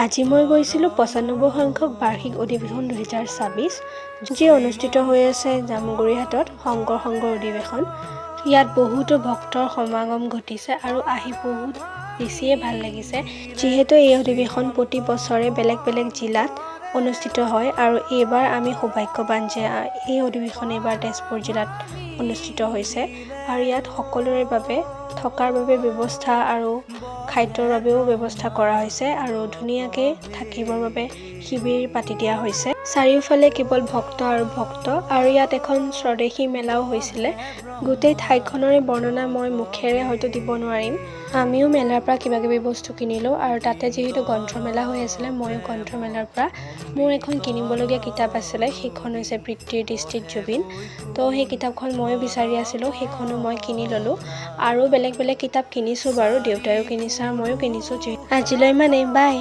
আজি মই গৈছিলোঁ ৯৫ সংখ্যক বাৰ্ষিক অধিৱেশন ২০২৬ যি অনুষ্ঠিত হৈ আছে জামুগুৰিহাটত শংকৰ সংঘৰ অধিৱেশন। ইয়াত বহুতো ভক্তৰ সমাগম ঘটিছে আৰু আহি বহুত বেছিয়ে ভাল লাগিছে, যিহেতু এই অধিৱেশন প্ৰতি বছৰে বেলেগ বেলেগ জিলাত অনুষ্ঠিত হয় আৰু এইবাৰ আমি সৌভাগ্যৱান যে এই অধিৱেশন এইবাৰ তেজপুৰ জিলাত অনুষ্ঠিত হৈছে আৰু ইয়াত সকলোৰে বাবে থকাৰ বাবে ব্যৱস্থা আৰু খাদ্যৰ বাবেও ব্যৱস্থা কৰা হৈছে আৰু ধুনীয়াকৈ থাকিবৰ বাবে শিবিৰ পাতি দিয়া হৈছে। চাৰিওফালে কেৱল ভক্ত আৰু ইয়াত এখন স্বদেশী মেলাও হৈছিলে। গোটেই ঠাইখনৰে বৰ্ণনা মই মুখেৰে হয়তো দিব নোৱাৰিম। আমিও মেলাৰ পৰা কিবা কিবি বস্তু কিনিলোঁ আৰু তাতে যিহেতু গ্ৰন্থমেলা হৈ আছিলে, ময়ো গ্ৰন্থমেলাৰ পৰা মোৰ এখন কিনিবলগীয়া কিতাপ আছিলে, সেইখন হৈছে পিতৃৰ দৃষ্টিত জুবিন। তো সেই কিতাপখন ময়ো বিচাৰি আছিলোঁ, সেইখনো মই কিনি ল'লোঁ আৰু বেলেগ বেলেগ কিতাপ কিনিছোঁ বাৰু, দেউতায়ো কিনিছে আৰু ময়ো কিনিছোঁ। আজিলৈ ইমানেই, বাই।